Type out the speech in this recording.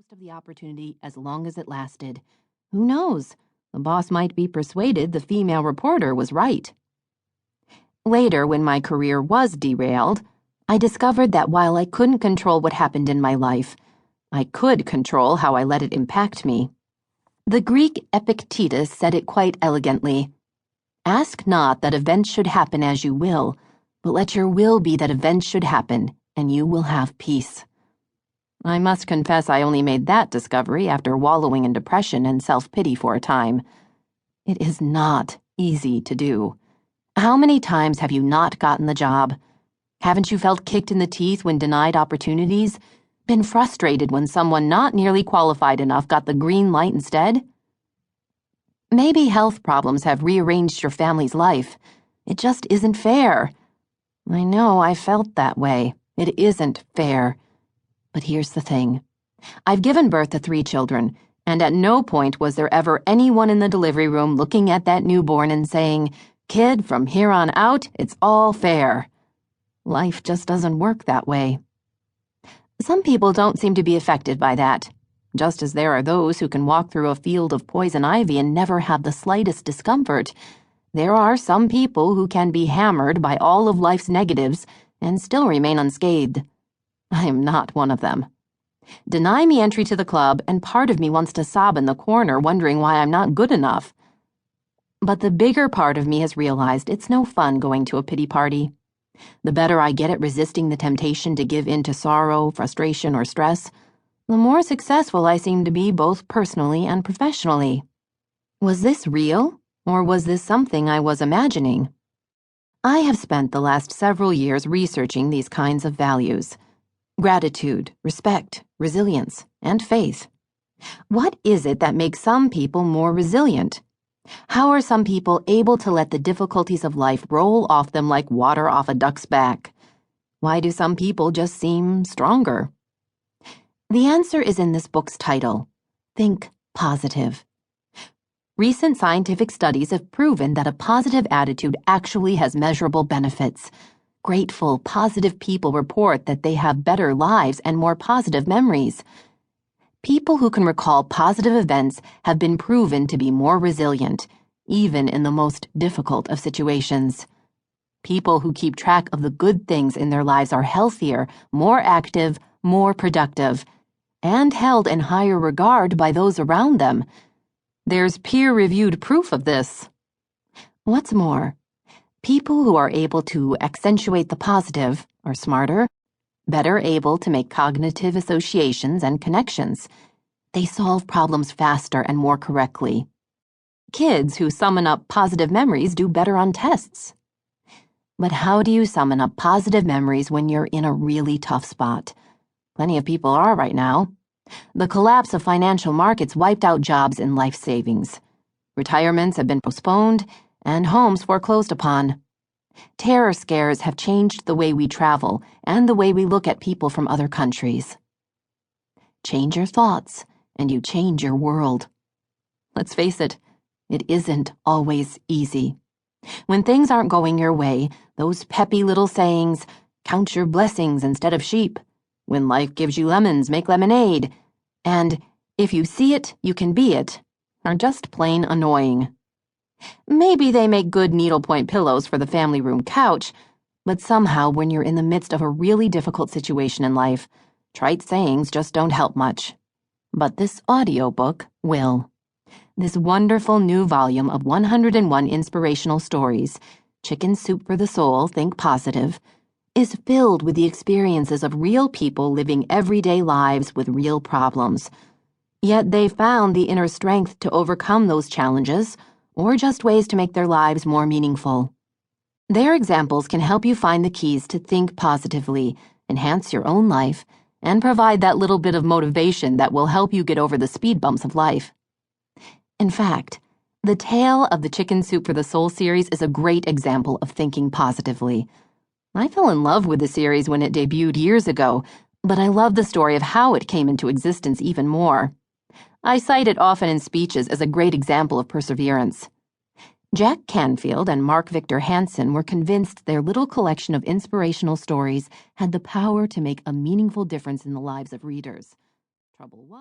most of the opportunity as long as it lasted. Who knows? The boss might be persuaded the female reporter was right. Later, when my career was derailed, I discovered that while I couldn't control what happened in my life, I could control how I let it impact me. The Greek Epictetus said it quite elegantly. Ask not that events should happen as you will, but let your will be that events should happen, and you will have peace. I must confess I only made that discovery after wallowing in depression and self-pity for a time. It is not easy to do. How many times have you not gotten the job? Haven't you felt kicked in the teeth when denied opportunities? Been frustrated when someone not nearly qualified enough got the green light instead? Maybe health problems have rearranged your family's life. It just isn't fair. I know I felt that way. It isn't fair. But here's the thing. I've given birth to 3 children, and at no point was there ever anyone in the delivery room looking at that newborn and saying, "Kid, from here on out, it's all fair." Life just doesn't work that way. Some people don't seem to be affected by that, just as there are those who can walk through a field of poison ivy and never have the slightest discomfort. There are some people who can be hammered by all of life's negatives and still remain unscathed. I am not one of them. Deny me entry to the club, and part of me wants to sob in the corner wondering why I'm not good enough. But the bigger part of me has realized it's no fun going to a pity party. The better I get at resisting the temptation to give in to sorrow, frustration, or stress, the more successful I seem to be both personally and professionally. Was this real, or was this something I was imagining? I have spent the last several years researching these kinds of values. Gratitude, respect, resilience, and faith. What is it that makes some people more resilient? How are some people able to let the difficulties of life roll off them like water off a duck's back? Why do some people just seem stronger? The answer is in this book's title, Think Positive. Recent scientific studies have proven that a positive attitude actually has measurable benefits. Grateful, positive people report that they have better lives and more positive memories. People who can recall positive events have been proven to be more resilient, even in the most difficult of situations. People who keep track of the good things in their lives are healthier, more active, more productive, and held in higher regard by those around them. There's peer-reviewed proof of this. What's more, people who are able to accentuate the positive are smarter, better able to make cognitive associations and connections. They solve problems faster and more correctly. Kids who summon up positive memories do better on tests. But how do you summon up positive memories when you're in a really tough spot? Plenty of people are right now. The collapse of financial markets wiped out jobs and life savings. Retirements have been postponed, and homes foreclosed upon. Terror scares have changed the way we travel and the way we look at people from other countries. Change your thoughts, and you change your world. Let's face it, it isn't always easy. When things aren't going your way, those peppy little sayings, count your blessings instead of sheep, when life gives you lemons, make lemonade, and if you see it, you can be it, are just plain annoying. Maybe they make good needlepoint pillows for the family room couch, but somehow when you're in the midst of a really difficult situation in life, trite sayings just don't help much. But this audiobook will. This wonderful new volume of 101 inspirational stories, Chicken Soup for the Soul, Think Positive, is filled with the experiences of real people living everyday lives with real problems. Yet they found the inner strength to overcome those challenges, or just ways to make their lives more meaningful. Their examples can help you find the keys to think positively, enhance your own life, and provide that little bit of motivation that will help you get over the speed bumps of life. In fact, the Tale of the Chicken Soup for the Soul series is a great example of thinking positively. I fell in love with the series when it debuted years ago, but I love the story of how it came into existence even more. I cite it often in speeches as a great example of perseverance. Jack Canfield and Mark Victor Hansen were convinced their little collection of inspirational stories had the power to make a meaningful difference in the lives of readers. Trouble was